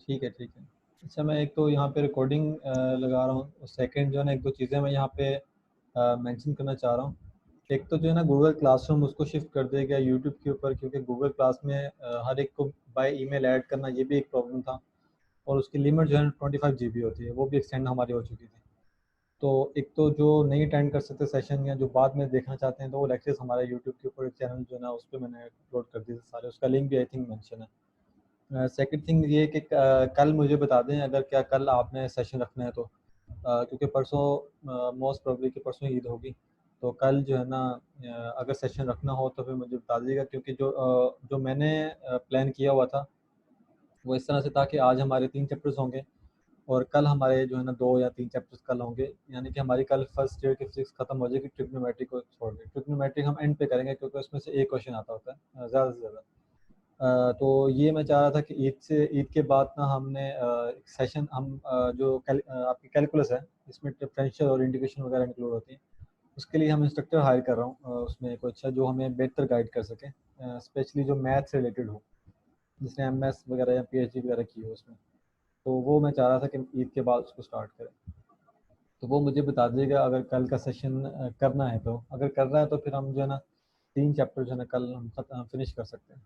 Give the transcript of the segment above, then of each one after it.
ठीक है ठीक है। अच्छा, मैं एक तो यहाँ पे रिकॉर्डिंग लगा रहा हूँ, और सेकंड जो है ना एक दो चीज़ें मैं यहाँ पे मेंशन करना चाह रहा हूँ। एक तो जो है ना गूगल क्लासरूम उसको शिफ्ट कर दिया गया यूट्यूब के ऊपर, क्योंकि गूगल क्लास में हर एक को बाय ईमेल ऐड करना ये भी एक प्रॉब्लम था, और उसकी लिमिट जो है 25 GB होती है, वो भी एक्सटेंड हमारी हो चुकी थी। तो एक तो जो नहीं अटेंड कर सकते सेशन, या जो बाद में देखना चाहते हैं, तो वो लेक्चर्स हमारे यूट्यूब के ऊपर एक चैनल जो है ना उस पर मैंने अपलोड कर दिए थे सारे, उसका लिंक भी आई थिंक मेंशन है। सेकंड थिंग ये कि कल मुझे बता दें अगर क्या कल आपने सेशन रखना है तो, क्योंकि परसों मोस्ट प्रोबेबली कि परसों ईद होगी, तो कल जो है ना अगर सेशन रखना हो तो फिर मुझे बता दीजिएगा, क्योंकि जो मैंने प्लान किया हुआ था वो इस तरह से था कि आज हमारे 3 चैप्टर्स होंगे, और कल हमारे जो है ना 2 या 3 चैप्टर्स कल होंगे, यानी कि हमारी कल फर्स्ट ईयर की फिजिक्स खत्म हो जाएगी ट्रिग्नोमेट्रिक को छोड़ के। ट्रिग्नोमेट्रिक हम एंड पे करेंगे, क्योंकि उसमें से एक क्वेश्चन आता होता है ज़्यादा से ज़्यादा। तो ये मैं चाह रहा था कि ईद के बाद ना हमने एक सेशन हम जो आपकी कैलकुलस है, इसमें डिफरेंशियल और इंटीग्रेशन वगैरह इंक्लूड होती है, उसके लिए हम इंस्ट्रक्टर हायर कर रहा हूँ, उसमें कोई अच्छा जो हमें बेहतर गाइड कर सके, स्पेशली जो मैथ से रिलेटेड हो, जिसने एमएस वगैरह या पीएचडी वगैरह की हो उसमें। तो वो मैं चाह रहा था कि ईद के बाद उसको स्टार्ट करें। तो वो मुझे बता दीजिएगा अगर कल का सेशन करना है तो, अगर करना है तो फिर हम जो है ना 3 चैप्टर जो है ना कल हम फिनिश कर सकते हैं।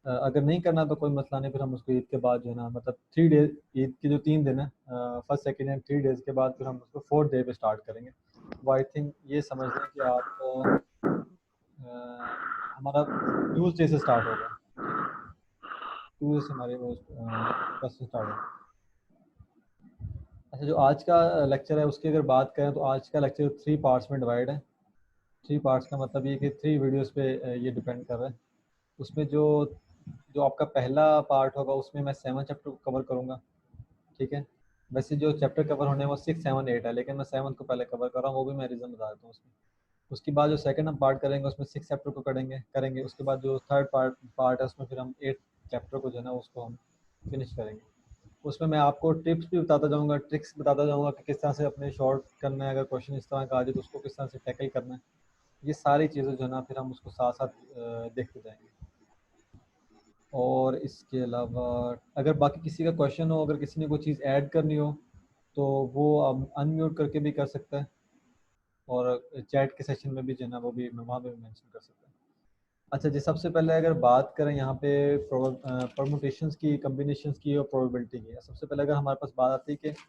अगर नहीं करना तो कोई मसला नहीं, फिर हम उसको ईद के बाद जो है ना, मतलब 3 डेज, ईद के जो 3 दिन है, फर्स्ट सेकेंड एंड 3 डेज के बाद फिर हम उसको 4th डे पे स्टार्ट करेंगे। वो आई थिंक ये समझ लें कि आप हमारा ट्यूसडे से स्टार्ट होगा। ठीक है, ट्यूसडे से हमारे वो क्लास स्टार्ट होगा। अच्छा, जो आज का लेक्चर है उसकी अगर बात करें तो आज का लेक्चर 3 पार्ट्स में डिवाइड है। 3 पार्ट्स का मतलब ये कि 3 वीडियोस पे ये डिपेंड कर रहा है। उसमें जो जो आपका पहला पार्ट होगा उसमें मैं 7 चैप्टर को कवर करूँगा। ठीक है, वैसे जो चैप्टर कवर होने हैं वो 6, 7, 8 है, लेकिन मैं 7 को पहले कवर कर रहा हूँ, वो भी मैं रीज़न बता देता हूँ उसमें। उसके बाद जो सेकंड हम पार्ट करेंगे उसमें 6 चैप्टर को करेंगे। उसके बाद जो थर्ड पार्ट है उसमें फिर हम 8 चैप्टर को जो है ना उसको हम फिनिश करेंगे। उसमें मैं आपको टिप्स भी बताता जाऊँगा, ट्रिक्स बताता जाऊँगा कि किस तरह से अपने शॉर्ट करना है, अगर क्वेश्चन इस तरह का आ जाए तो उसको किस तरह से टैकल करना है। ये सारी चीज़ें जो है ना फिर हम उसको साथ साथ देखते जाएंगे। और इसके अलावा अगर बाकी किसी का क्वेश्चन हो, अगर किसी ने कोई चीज़ ऐड करनी हो, तो वो अब अनम्यूट करके भी कर सकता है, और चैट के सेशन में भी जो है ना वो भी वहाँ पे भी मेंशन कर सकता है। अच्छा जी, सबसे पहले अगर बात करें यहाँ पे परमुटेशंस की, कम्बिनेशंस की और प्रोबेबिलिटी की, सबसे पहले अगर हमारे पास बात आती है कि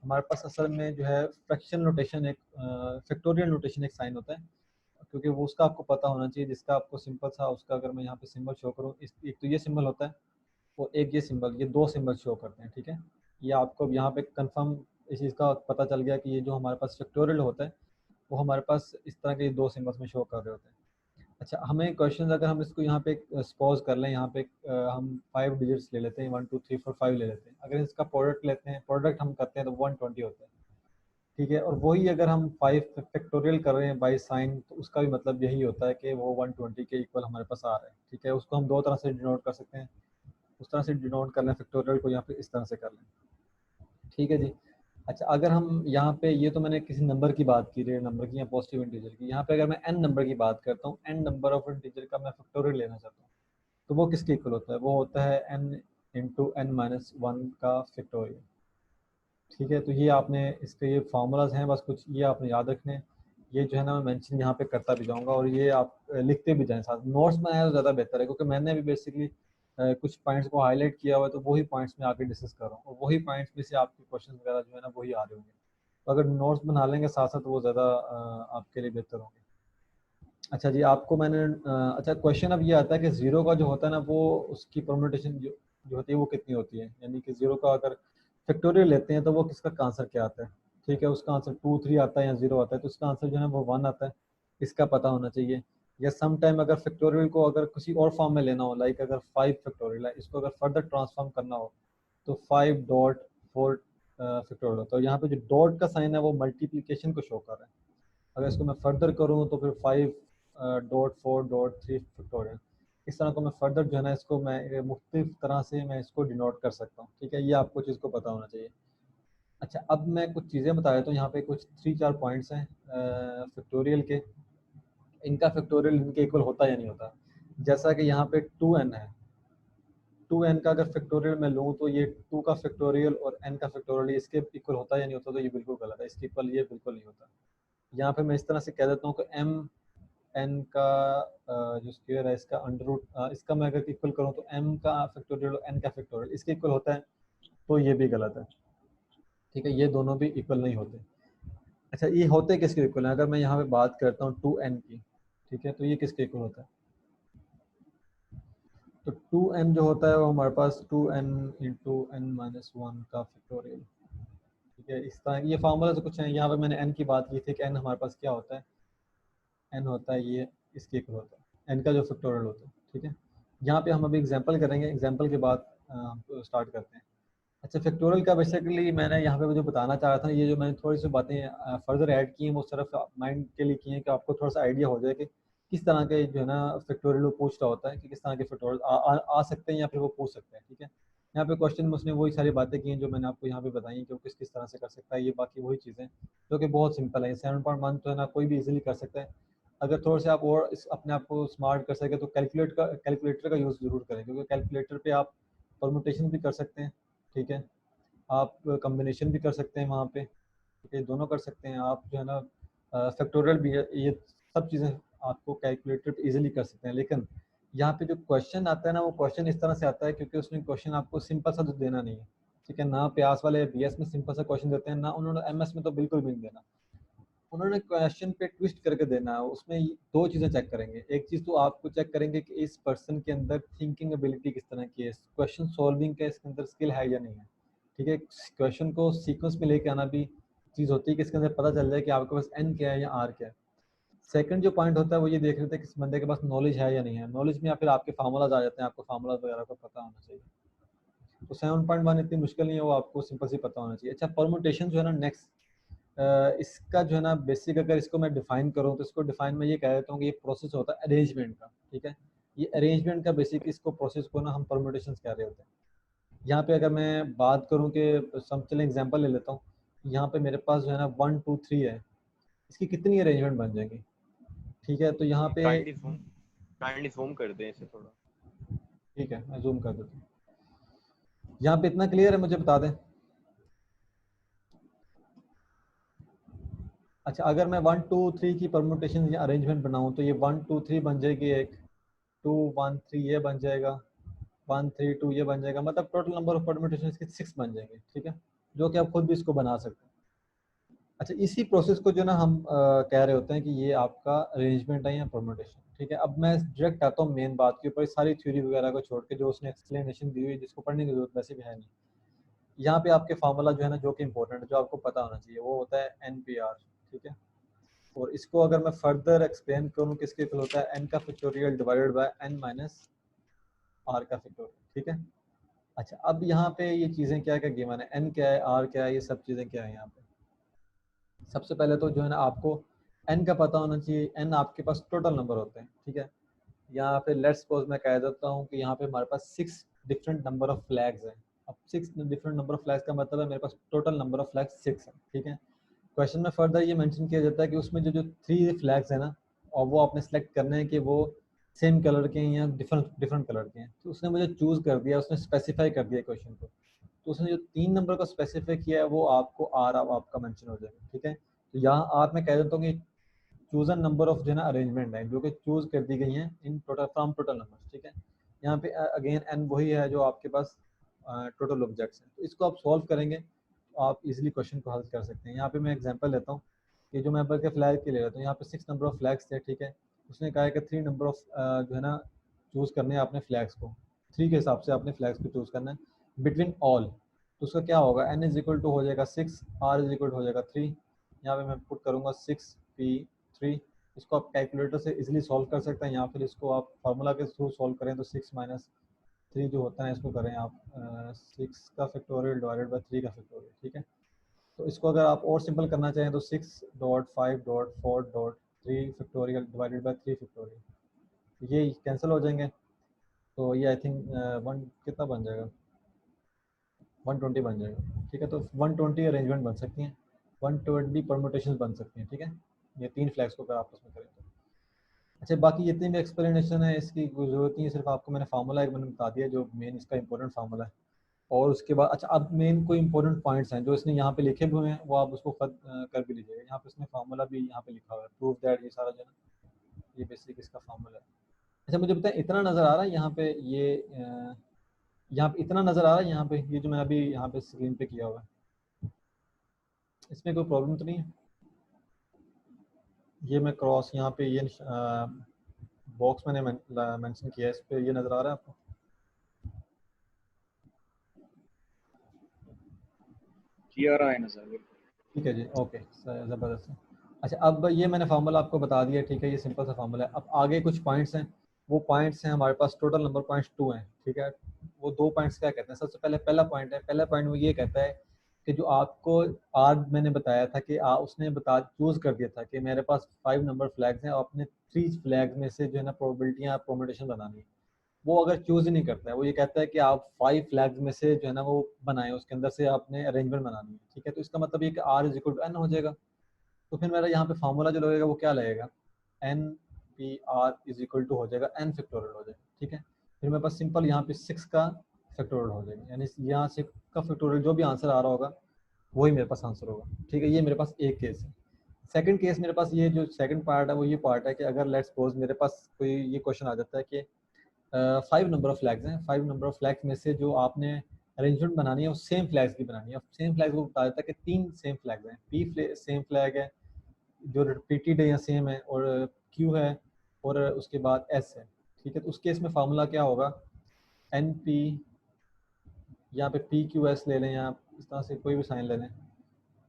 हमारे पास असल में जो है फ्रैक्शन नोटेशन एक फैक्टोरियल नोटेशन एक साइन होता है, क्योंकि वो उसका आपको पता होना चाहिए, जिसका आपको सिंपल था उसका अगर मैं यहाँ पे सिंबल शो करूँ, इस एक तो ये सिंबल होता है, और एक ये सिंबल, ये 2 सिंबल शो करते हैं। ठीक है, ये आपको अब यहाँ पे कंफर्म इस चीज़ का पता चल गया कि ये जो हमारे पास फैक्टोरियल होता है वो हमारे पास इस तरह के 2 सिंबल्स में शो कर रहे होते हैं। अच्छा, हमें क्वेश्चन अगर हम इसको यहाँ पे सपोज कर लें, यहाँ पे हम 5 डिजिट्स ले लेते हैं, 1 2 3 4 5 ले लेते हैं, अगर इसका प्रोडक्ट लेते हैं, प्रोडक्ट हम करते हैं तो 120 होता है। ठीक है, और वही अगर हम 5 फैक्टोरियल कर रहे हैं बाई साइन, तो उसका भी मतलब यही होता है कि वो 120 के इक्वल हमारे पास आ रहा है। ठीक है, उसको हम दो तरह से डिनोट कर सकते हैं, उस तरह से डिनोट कर लें फैक्टोरियल को, या फिर इस तरह से कर लें। ठीक है जी। अच्छा, अगर हम यहाँ पे, ये तो मैंने किसी नंबर की बात की, रियल नंबर की या पॉजिटिव इंटीजर की, यहाँ पे अगर मैं एन नंबर की बात करता हूँ, एन नंबर ऑफ इंटीजर का मैं फैक्टोरियल लेना चाहता हूँ, तो वो किसके इक्वल होता है? वो होता है N into N minus one का फैक्टोरियल। ठीक है, तो ये आपने इसके ये फार्मूलाज हैं, बस कुछ ये आपने याद रखने हैं। ये जो है ना मैं मेंशन यहाँ पे करता भी जाऊँगा, और ये आप लिखते भी जाएँ साथ, नोट्स बनाया तो ज़्यादा बेहतर है, क्योंकि मैंने भी बेसिकली कुछ पॉइंट्स को हाईलाइट किया हुआ है, तो वही पॉइंट्स में आके डिस्कस कर रहा हूँ, और वही पॉइंट्स में से आपके क्वेश्चन वगैरह जो है ना वही आ रहे होंगे। तो अगर नोट्स बना लेंगे साथ साथ, वो ज़्यादा आपके लिए बेहतर होंगे। अच्छा जी, आपको मैंने अच्छा, क्वेश्चन अब ये आता है कि ज़ीरो का जो होता है ना, वो उसकी परम्यूटेशन जो होती है वो कितनी होती है, यानी कि ज़ीरो का अगर फैक्टोरियल लेते हैं तो वो किसका आंसर क्या आता है? ठीक है, उसका आंसर 2 3 आता है या 0 आता है, तो उसका आंसर जो है वो 1 आता है, इसका पता होना चाहिए। या सम टाइम अगर फैक्टोरियल को अगर किसी और फॉर्म में लेना हो, लाइक अगर 5 फैक्टोरियल है, इसको अगर फर्दर ट्रांसफॉर्म करना हो, तो 5 डॉट 4 फैक्टोरियल। तो यहाँ पे जो डॉट का साइन है वो मल्टीप्लीकेशन को शो कर रहा है। अगर इसको मैं फर्दर करूँ तो फिर 5 डॉट 4 डॉट 3 फैक्टोरियल, इस तरह को मैं फर्दर जो है ना इसको मैं मुख्तलिफ तरह से मैं इसको डिनोट कर सकता हूँ। ठीक है, ये आपको चीज़ को पता होना चाहिए। अच्छा, अब मैं कुछ चीज़ें बता देता हूँ, यहाँ पे कुछ 3 4 पॉइंट्स हैं फैक्टोरियल के, इनका फैक्टोरियल इनके इक्वल होता या नहीं होता। जैसा कि यहाँ पे 2n है, 2n का अगर फैक्टोरियल मैं लूँ तो ये 2 का फैक्टोरियल और n का फैक्टोरियल इसके इक्वल होता है या नहीं होता, तो ये बिल्कुल गलत है, इसके इक्वल ये बिल्कुल नहीं होता। यहाँ पे मैं इस तरह से कह देता हूँ कि m n का जो स्क्वायर है इसका अंडर रूट, इसका मैं अगर इक्वल करूँ तो m का फैक्टोरियल और n का फैक्टोरियल इसके इक्वल होता है, तो ये भी गलत है। ठीक है, ये दोनों भी इक्वल नहीं होते। अच्छा, ये होते किसके इक्वल हैं? अगर मैं यहाँ पे बात करता हूँ 2n की, ठीक है, तो ये किसके इक्वल होता है? तो 2n जो होता है वो हमारे पास 2n into n minus one का फैक्टोरियल। ठीक है, इस तरह ये फार्मूला से कुछ है। यहाँ पे मैंने n की बात की थी कि n हमारे पास क्या होता है, n होता है ये इसके इक्वल होता है, n का जो फैक्टोरियल होता है। ठीक है, यहाँ पे हम अभी एग्जांपल करेंगे, एग्जांपल के बाद हम स्टार्ट करते हैं। अच्छा, फैक्टोरियल का बेसिकली मैंने यहाँ पे जो बताना चाह रहा था, ये जो मैंने थोड़ी सी बातें फर्दर ऐड की हैं वो सिर्फ माइंड के लिए की हैं कि आपको थोड़ा सा आइडिया हो जाए कि किस तरह के जो है ना फैक्टोरियल वो पूछ रहा होता है, कि किस तरह के फैक्टोरियल आ सकते हैं या फिर वो पूछ सकते हैं। ठीक है, यहाँ पे क्वेश्चन में उसने वही सारी बातें की हैं जो मैंने आपको यहाँ पे बताई कि वो किस किस तरह से कर सकता है, ये बाकी वही चीज़ें जो कि बहुत सिंपल है। 7.1 तो है ना कोई भी इजीली कर सकता है। अगर थोड़ा सा आप और अपने आप को स्मार्ट कर सके तो कैलकुलेटर का यूज़ ज़रूर करें, क्योंकि कैलकुलेटर पे आप परमुटेशन भी कर सकते हैं। ठीक है, आप कॉम्बिनेशन भी कर सकते हैं वहाँ पे, ठीक है, दोनों कर सकते हैं आप, जो है ना फैक्टोरियल भी है, ये सब चीज़ें आपको कैलकुलेटर पे इजीली कर सकते हैं। लेकिन यहाँ पे जो क्वेश्चन आता है ना, वो क्वेश्चन इस तरह से आता है क्योंकि उसने क्वेश्चन आपको सिंपल सा तो देना नहीं है। ठीक है, ना प्यास वाले बीएस में सिंपल सा क्वेश्चन देते हैं, ना उन्होंने एमएस में तो बिल्कुल भी नहीं देना। उन्होंने क्वेश्चन पे ट्विस्ट करके देना है। उसमें दो चीज़ें चेक करेंगे, एक चीज़ तो आपको चेक करेंगे कि इस पर्सन के अंदर थिंकिंग एबिलिटी किस तरह की है, क्वेश्चन सॉल्विंग का इसके अंदर स्किल है या नहीं है। ठीक है, क्वेश्चन को सीक्वेंस में लेके आना भी चीज़ होती है कि इसके अंदर पता चल जाए कि आपके पास एन क्या है या आर क्या है। सेकंड जो पॉइंट होता है वो ये देख रहे थे कि इस बंदे के पास नॉलेज है या नहीं है। नॉलेज में या फिर आपके फार्मूलाज आ जाते हैं, आपको फार्मूलाज वगैरह का पता होना चाहिए। तो 7.1 इतनी मुश्किल नहीं है, वो आपको सिंपल सी पता होना चाहिए। अच्छा, परमुटेशन जो है ना नेक्स्ट, इसका जो है ना बेसिक अगर इसको मैं डिफाइन करूँ तो इसको डिफाइन में ये कह देता हूँ कि ये प्रोसेस होता है अरेंजमेंट का। ठीक है, ये अरेंजमेंट का बेसिक इसको प्रोसेस को ना हम परमुटेशन कह रहे होते हैं। यहाँ पे अगर मैं बात करूँ कि सम चले एग्जांपल ले लेता हूँ, यहाँ पे मेरे पास जो है ना 1 2 3 है, इसकी कितनी अरेंजमेंट बन जाएंगी। ठीक है, तो यहाँ पे काइंडली ज़ूम कर दें इसे थोड़ा। ठीक है, मैं जूम कर देता हूँ। यहाँ पे इतना क्लियर है, मुझे बता दें। अच्छा, अगर मैं 1 2 3 की परमुटेशन या अरेंजमेंट बनाऊँ तो ये 1 2 3 बन जाएगी, एक 2 1 3 ये बन जाएगा, 1 3 2 ये बन जाएगा, मतलब टोटल नंबर ऑफ परमुटेशन इसके 6 बन जाएंगे। ठीक है, जो कि आप खुद भी इसको बना सकते हैं। अच्छा, इसी प्रोसेस को जो ना हम कह रहे होते हैं कि ये आपका अरेंजमेंट है या परमुटेशन। ठीक है, अब मैं डायरेक्ट आता हूँ मेन बात के ऊपर, सारी थ्योरी वगैरह को छोड़ के जो उसने एक्सप्लेनेशन दी हुई है जिसको पढ़ने की जरूरत वैसे भी है नहीं। यहाँ पे आपके फार्मूला जो है ना जो कि इंपॉर्टेंट है, जो आपको पता होना चाहिए, वो होता है NPR। ठीक है, और इसको अगर मैं फर्दर एक्सप्लेन करूँ किसके इक्वल होता है, एन का factorial divided by n minus r का फैक्टोरियल। ठीक है, अच्छा अब यहाँ पे ये चीज़ें क्या क्या गिवन है, n क्या है, r क्या है, ये सब चीज़ें क्या है यहाँ पे। सबसे पहले तो जो है ना आपको n का पता होना चाहिए। n आपके पास टोटल नंबर होते हैं। ठीक है, यहाँ पे लेट्स सपोज मैं कह देता हूँ कि यहाँ पे हमारे पास 6 डिफरेंट नंबर ऑफ फ्लैग्स हैं। अब 6 डिफरेंट नंबर ऑफ फ्लैग्स का मतलब है मेरे पास टोटल नंबर ऑफ फ्लैग्स 6 है। ठीक है, क्वेश्चन में फर्दर ये मेंशन किया जाता है कि उसमें जो जो 3 फ्लैग्स है ना, और वो आपने सेलेक्ट करने हैं कि वो सेम कलर के हैं या डिफरेंट डिफरेंट कलर के हैं। तो उसने मुझे चूज़ कर दिया, उसने स्पेसिफाई कर दिया क्वेश्चन को। तो उसने जो 3 नंबर का स्पेसिफाई किया है वो आपको आर आपका मेंशन हो जाएगा। ठीक है, तो यहाँ आर मैं कह देता हूँ कि चूजन नंबर ऑफ जो है ना अरेंजमेंट है जो कि चूज कर दी गई हैं in total from total number. ठीक है, यहाँ पे अगेन एन वही है जो आपके पास टोटल ऑब्जेक्ट्स हैं। तो इसको आप सॉल्व करेंगे तो आप इजीली क्वेश्चन को हल कर सकते हैं। यहाँ पे मैं एग्जांपल लेता हूँ कि जो मैं बल्कि के फ्लैग के ले लेता हूँ, यहाँ पे 6 नंबर ऑफ फ्लैग्स थे। ठीक है, उसने कहा है कि 3 नंबर ऑफ जो है ना चूज़ करने हैं आपने फ्लैग्स को, 3 के हिसाब से आपने फ्लैग्स को चूज़ करना है बिटवीन ऑल। तो उसका क्या होगा, एन इज इक्वल टू हो जाएगा 6, आर इज इक्वल टू हो जाएगा 3। यहाँ पे मैं पुट करूँगा 6p3। इसको आप कैलकुलेटर से इजीली सॉल्व कर सकते हैं, या फिर इसको आप फार्मूला के थ्रू सॉल्व करें तो 6 माइनस 3 जो होता है इसको करें आप 6 का फैक्टोरियल डिवाइडेड बाई 3 का फैक्टोरियल। ठीक है, तो इसको अगर आप और सिंपल करना चाहें तो 6.5.4.3 फैक्टोरियल डिवाइडेड बाई 3 फैक्टोरियल, ये कैंसिल हो जाएंगे। तो ये आई थिंक वन कितना बन जाएगा, 120 बन जाएगा। ठीक है, तो 120 अरेंजमेंट बन सकती हैं, 120 परमुटेशन बन सकती हैं। ठीक है, ये 3 फ्लैग्स को अगर आपस में करें तो। अच्छा बाकी जितनी भी एक्सप्लेनेशन है इसकी कोई ज़रूरत नहीं है, सिर्फ आपको मैंने फार्मूला एक मैंने बता दिया जो मेन इसका इंपॉर्टेंट फार्मूला है। और उसके बाद अच्छा अब मेन कोई इंपॉर्टेंट पॉइंट्स हैं जो इसने यहाँ पे लिखे हुए हैं वो आप उसको कर भी लीजिएगा। यहाँ पे इसने फार्मूला भी यहाँ पे लिखा हुआ है, प्रूव दैट, ये सारा जो है ना ये बेसिक इसका फार्मूला है। अच्छा मुझे बताएं इतना नज़र आ रहा है यहाँ पे, ये यहाँ पे इतना नज़र आ रहा है यहाँ पे, ये जो मैंने अभी यहाँ पे स्क्रीन पे किया हुआ है, इसमें कोई प्रॉब्लम तो नहीं है? ये मैं क्रॉस यहाँ पे ये बॉक्स मैंने मेंशन किया है, इस पे ये नज़र आ रहा है आपको? जी आ रहा है नजर। ठीक है जी, ओके ज़बरदस्त है। अच्छा अब ये मैंने फार्मूला आपको बता दिया, ठीक है, ये सिंपल सा फार्मूला है। अब आगे कुछ पॉइंट्स हैं, वो पॉइंट्स हैं हमारे पास टोटल नंबर पॉइंट्स 2 हैं, ठीक है। वो 2 पॉइंट्स क्या कहते हैं, सबसे पहले पहला पॉइंट है, पहला पॉइंट वो ये कहता है कि जो आपको आज मैंने बताया था कि उसने बता चूज़ कर दिया था कि मेरे पास 5 नंबर फ्लैग्स हैं और अपने 3 फ्लैग में से जो है ना प्रोबेबिलिटियाँ परमुटेशन बनानी है। वो अगर चूज़ ही नहीं करता है, वो ये कहता है कि आप 5 फ्लैग्स में से जो है ना वो बनाएं, उसके अंदर से आपने अरेंजमेंट बनानी है, ठीक है। तो इसका मतलब ये कि R is equal to n हो जाएगा। तो फिर मेरा यहाँ पे फार्मूला जो लगेगा वो क्या लगेगा, n p r is equal to हो जाएगा एन फैक्टोरियल हो जाएगा, ठीक है। फिर मेरे पास सिंपल यहाँ पे 6 का फैक्टोरियल हो जाएगा, यानी यहाँ से का फैक्टोरियल जो भी आंसर आ रहा होगा वही मेरे पास आंसर होगा, ठीक है। ये मेरे पास एक केस है। सेकंड केस मेरे पास ये जो सेकंड पार्ट है वो ये पार्ट है कि अगर लेट्स सपोज मेरे पास कोई ये क्वेश्चन आ जाता है कि 5 नंबर ऑफ फ्लैग्स हैं, 5 नंबर ऑफ फ्लैग्स में से जो आपने अरेंजमेंट बनानी है वो सेम फ्लैग्स की बनानी है। सेम फ्लैग्स को बता देता है कि 3 सेम फ्लैग्स हैं, पी सेम फ्लैग है जो रिपीटेड है या सेम है, और क्यू है, और उसके बाद एस है, ठीक है। तो उस केस में फार्मूला क्या होगा, एन पी, यहाँ पे पी क्यू एस ले लें या इस तरह से कोई भी साइन ले लें,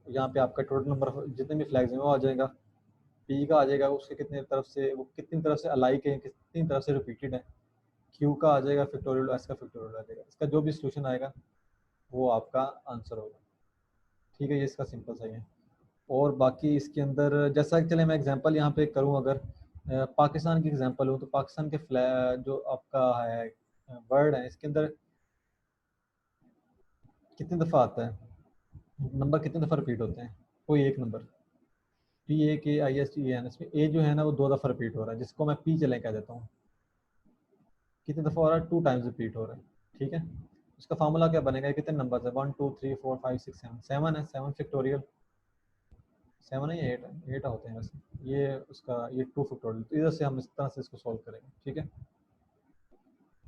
यहाँ पे आपका टोटल नंबर जितने भी फ्लैग्स हैं वो आ जाएगा, पी का आ जाएगा उसके कितने तरफ से, वो कितनी तरफ से अलाइक है, कितनी तरफ से रिपीटेड है, क्यू का आ जाएगा फैक्टोरियल, एस का फैक्टोरियल आ जाएगा। इसका जो भी सोल्यूशन आएगा वो आपका आंसर होगा, ठीक है। ये इसका सिंपल सा ही है। और बाकी इसके अंदर जैसा कि चले मैं एग्जांपल यहाँ पे करूँ, अगर पाकिस्तान की एग्जांपल हो तो पाकिस्तान के जो आपका है वर्ड है इसके अंदर कितनी दफ़ा आता है, नंबर कितनी दफ़ा रिपीट होते हैं, कोई एक नंबर, पी ए के आई एस टी एन, इसमें ए जो है ना वो 2 दफ़ा रिपीट हो रहा है, जिसको मैं पी चले कह देता हूँ। कितनी दफ़ा हो रहा है, 2 टाइम्स रिपीट हो रहा है, ठीक है। उसका फार्मूला क्या बनेगा, कितने नंबर है, 1 2 3 4 5 6 7, 7 है, 7 फैक्टोरियल, 7 है या 8 है, 8 होते हैं वैसे, ये उसका ये 2 फैक्टोरियल। तो इधर से हम इस तरह से इसको सॉल्व करेंगे, ठीक है।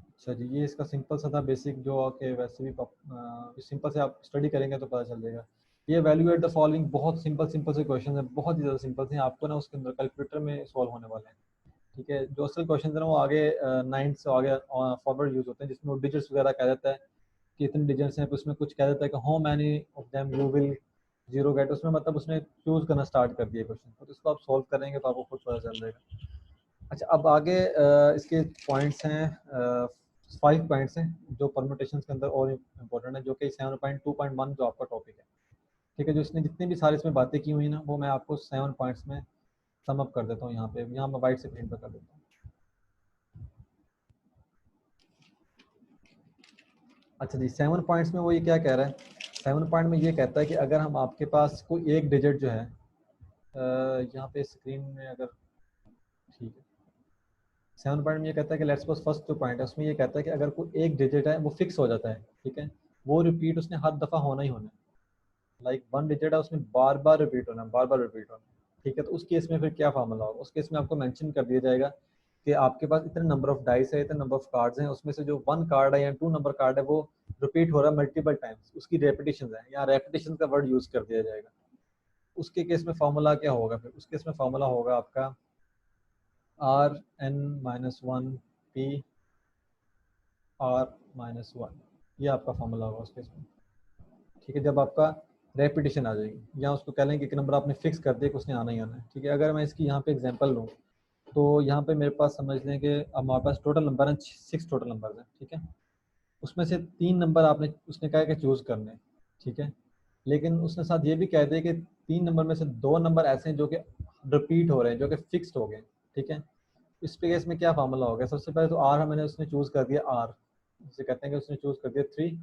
अच्छा जी, ये इसका सिंपल सा था बेसिक, जो कि वैसे भी सिंपल से आप स्टडी करेंगे तो पता चल जाएगा। ये वैल्यूएट द फॉलोइंग, बहुत सिंपल सिंपल से क्वेश्चन है, बहुत ही ज़्यादा सिंपल से आपको ना उसके अंदर कैलकुलेटर में सॉल्व होने वाले हैं, ठीक है। जो असल क्वेश्चन है ना वो आगे 9 से आगे फॉरवर्ड यूज़ होते हैं, जिसमें वो डिजिट्स वगैरह कह देता है कि इतने डिजिट्स हैं, उसमें कुछ कह देता है कि how many of them you will zero get, उसमें मतलब उसने चूज़ करना स्टार्ट कर दिया क्वेश्चन, तो इसको आप सॉल्व करेंगे तो आपको खुद पता चल जाएगा। अच्छा अब आगे इसके पॉइंट्स हैं, 5 पॉइंट्स हैं जो परमुटेशन के अंदर और इम्पोर्टेंट है, जो कि 7.2.1 जो आपका टॉपिक है, ठीक है। जो इसने जितनी भी सारी इसमें बातें की हुई ना वो मैं आपको 7 पॉइंट्स में सम अप कर देता हूँ, यहाँ मैं वाइट से प्रिंट पर कर देता हूँ। अच्छा जी, 7 पॉइंट्स में वो ये क्या कह रहा है, 7 पॉइंट में ये कहता है कि अगर हम आपके पास कोई एक डिजिट जो है, यहाँ पे स्क्रीन में अगर, ठीक है, 7 पॉइंट में ये कहता है कि लेट्स सपोज फर्स्ट जो पॉइंट है उसमें ये कहता है कि अगर कोई एक डिजिट है वो फिक्स हो जाता है, ठीक है, वो रिपीट उसने हर दफ़ा होना ही होना है, लाइक 1 डिजिट है उसमें बार बार रिपीट होना है, बार बार रिपीट होना है, ठीक है। तो उस केस में फिर क्या फार्मूला होगा, उस केस में आपको मेंशन कर दिया जाएगा कि आपके पास इतने नंबर ऑफ डाइस है, इतने नंबर ऑफ कार्ड्स हैं, उसमें से जो 1 कार्ड है या 2 नंबर कार्ड है वो रिपीट हो रहा है मल्टीपल टाइम्स, उसकी रेपिटेशन है, या रेपिटेशन का वर्ड यूज़ कर दिया जाएगा। उसके केस में फार्मूला क्या होगा, फिर उस केस में फार्मूला होगा आपका r n minus one p R-1, ये आपका फार्मूला होगा उस केस में, ठीक है। जब आपका रेपिटेशन आ जाएगी, या उसको कह लें कि एक नंबर आपने फिक्स कर दिया कि उसने आना ही आना है, ठीक है। अगर मैं इसकी यहाँ पे एग्जांपल लूँ तो यहाँ पे मेरे पास समझ लें कि अब हमारे पास टोटल नंबर हैं 6 टोटल नंबर हैं, ठीक है। उसमें से 3 नंबर आपने उसने कहा कि चूज़ करने, ठीक है। लेकिन उसने साथ ये भी कह दिया कि 3 नंबर में से 2 नंबर ऐसे हैं जो कि रिपीट हो रहे हैं, जो कि फिक्स्ड हो गए, ठीक है। इस केस में क्या फार्मूला हो गया, सबसे पहले तो आर मैंने उसने चूज़ कर दिया, आर जिसे कहते हैं कि उसने चूज़ कर दिया 3,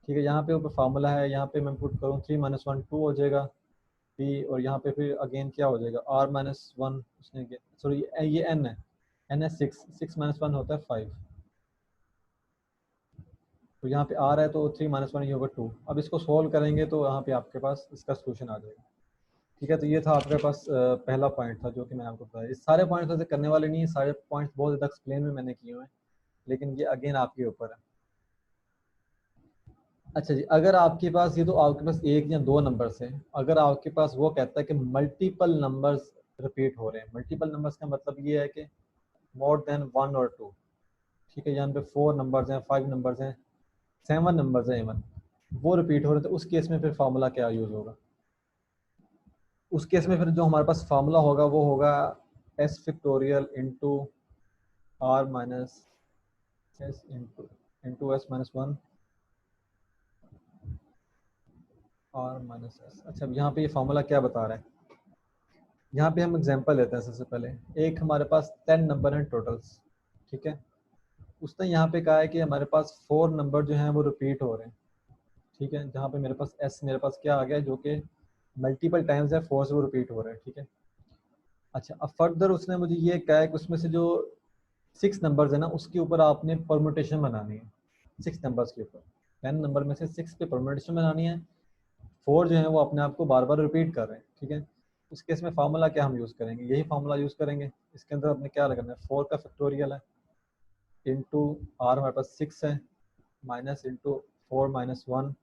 ठीक है। यहाँ पे ऊपर फार्मूला है, यहाँ पे मैं पुट करूँ 3 - 1 2 हो जाएगा पी, और यहाँ पे फिर अगेन क्या हो जाएगा R - 1, उसने सॉरी ये एन है, n है 6, 6 माइनस 1 होता है 5, तो यहाँ पे आ रहा है तो 3 माइनस 1 ये होगा 2। अब इसको सोल्व करेंगे तो यहाँ पे आपके पास इसका सोल्यूशन आ जाएगा। ठीक है, तो ये था आपके पास पहला पॉइंट था जो कि मैंने आपको बताया। इस सारे पॉइंट्स वैसे करने वाले नहीं है, सारे पॉइंट्स बहुत ज़्यादा एक्सप्लेन भी मैंने किए हुए हैं, लेकिन ये अगेन आपके ऊपर है। अच्छा जी, अगर आपके पास ये तो आपके पास एक या दो नंबर्स हैं, अगर आपके पास वो कहता है कि मल्टीपल नंबर्स रिपीट हो रहे हैं, मल्टीपल नंबर्स का मतलब ये है कि मोर देन 1 और 2। ठीक है, यहाँ पे 4 नंबर्स हैं, 5 नंबर्स हैं, 7 नंबर्स हैं इवन, वो रिपीट हो रहे थे, उस केस में फिर फार्मूला क्या यूज़ होगा? उस केस में फिर जो हमारे पास फार्मूला होगा वो होगा s factorial into r minus s into s minus 1 r minus s. अच्छा, यहाँ पे ये फार्मूला क्या बता रहा है? यहाँ पे हम एग्जांपल लेते हैं। सबसे पहले एक हमारे पास 10 नंबर हैं टोटल्स, ठीक है। उसने यहाँ पे कहा है कि हमारे पास 4 नंबर जो हैं वो रिपीट हो रहे हैं, ठीक है। जहाँ पे मेरे पास एस मेरे पास क्या आ गया, जो कि मल्टीपल टाइम्स है 4 से वो रिपीट हो रहे हैं, ठीक है। अच्छा, अब फर्दर उसने मुझे ये कहा है कि उसमें से जो 6 नंबर्स है ना, उसके ऊपर आपने परमुटेशन बनानी है। 6 नंबर्स के ऊपर 10 नंबर में से 6 पे परमुटेशन बनानी है। 4 जो है वो अपने आप को बार बार रिपीट कर रहे हैं, ठीक है। इस केस में फार्मूला क्या हम यूज़ करेंगे? यही फार्मूला यूज़ करेंगे। इसके अंदर अपने क्या लगाना है, 4 का फैक्टोरियल है इंटू आर हमारे पास 6 है, माइनस इंटू 4 माइनस 1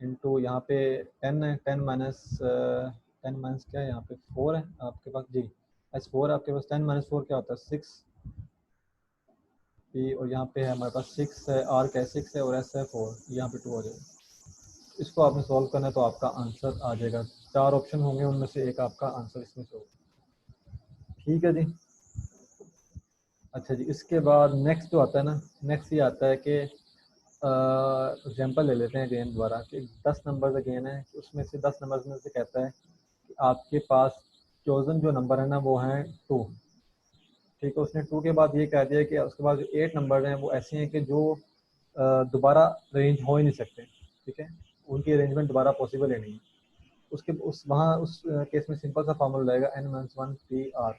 इंटू यहाँ पे 10 है, 10 माइनस 10 माइनस क्या है, यहाँ पे 4 है आपके पास जी, एस 4 है आपके पास। 10 माइनस 4 क्या होता है 6 पी, और यहाँ पे है हमारे पास 6 है, आर का 6 है और एस है 4, यहाँ पे 2 आ जाएगा। इसको आपने सॉल्व करना है तो आपका आंसर आ जाएगा। 4 ऑप्शन होंगे, उनमें से एक आपका आंसर इसमें से होगा। ठीक है जी। अच्छा जी, इसके बाद नेक्स्ट जो आता है ना, नेक्स्ट ये आता है कि एग्जांपल ले लेते हैं अगेन दोबारा कि 10 नंबर अगेन है, उसमें से 10 नंबर में से कहता है कि आपके पास चोजन जो नंबर है ना वो है 2, ठीक है। उसने 2 के बाद ये कह दिया कि उसके बाद जो 8 नंबर हैं वो ऐसे हैं कि जो दोबारा रेंज हो ही नहीं सकते, ठीक है। उनकी अरेंजमेंट दोबारा पॉसिबल ही नहीं है। उसके उस वहाँ उस केस में सिंपल सा फार्मूला रहेगा n माइनस 1 पी आर,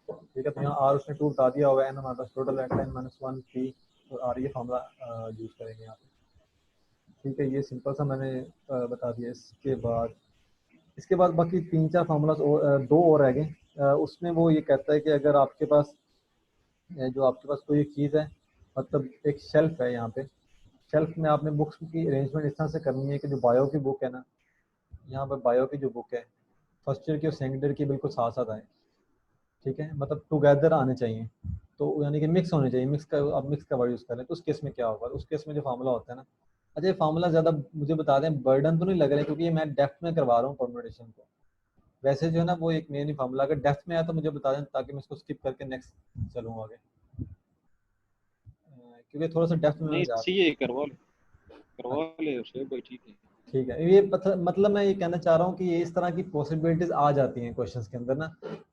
ठीक है। तो यहाँ आर उसने 2 बता दिया होगा, एन हमारे पास टोटल है 10 माइनस 1 पी और आर, ये फार्मूला यूज़ करेंगे यहाँ पे, ठीक है। ये सिंपल सा मैंने बता दिया। इसके बाद बाकी 3-4 फार्मूलाज और 2 और रह गए। उसमें वो ये कहता है कि अगर आपके पास जो आपके पास कोई एक चीज़ है, मतलब एक शेल्फ है, यहाँ पे शेल्फ में आपने बुक्स की अरेंजमेंट इस तरह से करनी है कि जो बायो की बुक है ना, यहाँ पर बायो की जो बुक है फर्स्ट ईयर की और सेकेंड ईयर की बिल्कुल साथ साथ आए, ठीक है। मतलब टुगेदर आने चाहिए, तो यानी कि मिक्स होने चाहिए। मिक्स का आप मिक्स का वर्ड यूज़ करें तो उस केस में क्या होगा, उस केस में जो फार्मूला होता है ना, अच्छा ये फार्मूला ज़्यादा मुझे बता दें बर्डन तो नहीं लग रहा है, क्योंकि ये मैं डेप्थ में करवा रहा हूँ परमुटेशन को। वैसे जो है ना वो एक मेन ही फार्मूला, अगर डेप्थ में आया तो मुझे बता दें ताकि मैं इसको स्किप करके नेक्स्ट चलूँ आगे, क्योंकि थोड़ा सा डेप्थ में नहीं मैं जा सही है, करवा रहा। ले उससे, कोई ठीक है। ठीक है, ये मतलब मैं ये कहना चाह रहा हूँ कि ये इस तरह की पॉसिबिलिटीज आ जाती हैं क्वेश्चंस के अंदर ना,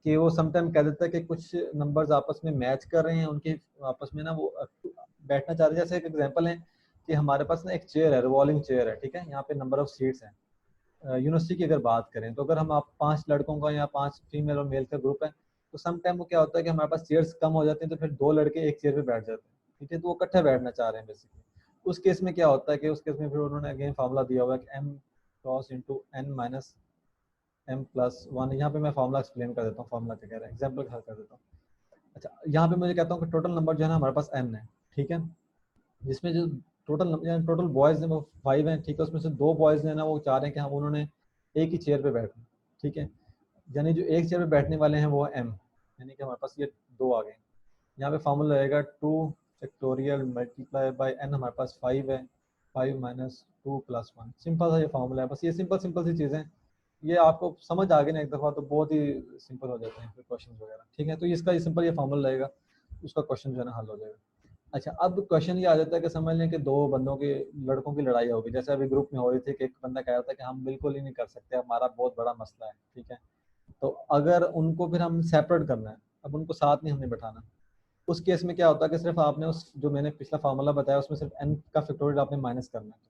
कि वो समटाइम कह देता है कि कुछ नंबर्स आपस में मैच कर रहे हैं, उनके आपस में ना वो बैठना चाह रहे हैं। जैसे एक एग्जांपल है कि हमारे पास ना एक चेयर है, रिवॉल्विंग चेयर है, ठीक है। यहाँ पे नंबर ऑफ सीट्स हैं। यूनिवर्सिटी की अगर बात करें तो अगर हम आप 5 लड़कों का या 5 फीमेल और मेल का ग्रुप है, तो समटाइम वो क्या होता है कि हमारे पास चेयर्स कम हो जाती हैं, तो फिर 2 लड़के एक चेयर पे बैठ जाते हैं, ठीक है। तो वो इकट्ठे बैठना चाह रहे हैं बेसिकली। उस केस में क्या होता है कि उस केस में फिर उन्होंने अगेन फार्मूला दिया हुआ है कि m cross into N minus m plus 1। यहाँ पे मैं फार्मूला एक्सप्लेन कर देता हूँ, फार्मूला क्या कह रहा है, एग्जाम्पल हल कर देता हूँ। अच्छा, यहाँ पे मुझे कहता हूँ कि टोटल नंबर जो है ना हमारे पास एन है, ठीक है। जिसमें जो टोटल बॉयज़ हैं वो 5 हैं, ठीक है। उसमें से 2 बॉयज़ हैं ना वो चाह रहे हैं कि हम उन्होंने एक ही चेयर पे बैठना, ठीक है। यानी जो एक चेयर पे बैठने वाले हैं वो है एम, यानी कि हमारे पास ये 2 आ गए। यहाँ पे फार्मूला रहेगा 2 फैक्टोरियल मल्टीप्लाई बाय एन, हमारे पास 5 है, 5 माइनस 2 प्लस 1। सिंपल सा ये फार्मूला है, बस ये सिंपल सिंपल सी चीज़ें, ये आपको समझ आ गई ना एक दफ़ा तो बहुत ही सिंपल हो जाते हैं फिर क्वेश्चन वगैरह, ठीक है। तो इसका ये सिंपल ये फार्मूला रहेगा, उसका क्वेश्चन जो है ना हल हो जाएगा। अच्छा, अब क्वेश्चन ये आ जाता है कि समझ लें कि 2 बंदों की, लड़कों की लड़ाई हो गई, जैसे अभी ग्रुप में हो रही थी कि एक बंदा कह रहा था कि हम बिल्कुल ही नहीं कर सकते, हमारा बहुत बड़ा मसला है, ठीक है। तो अगर उनको फिर हम सेपरेट करना है, अब उनको साथ नहीं हमने बैठाना, उस केस में क्या होता है कि सिर्फ आपने उस जो मैंने पिछला फार्मूला बताया उसमें सिर्फ एन का फैक्टोरियल आपने माइनस करना है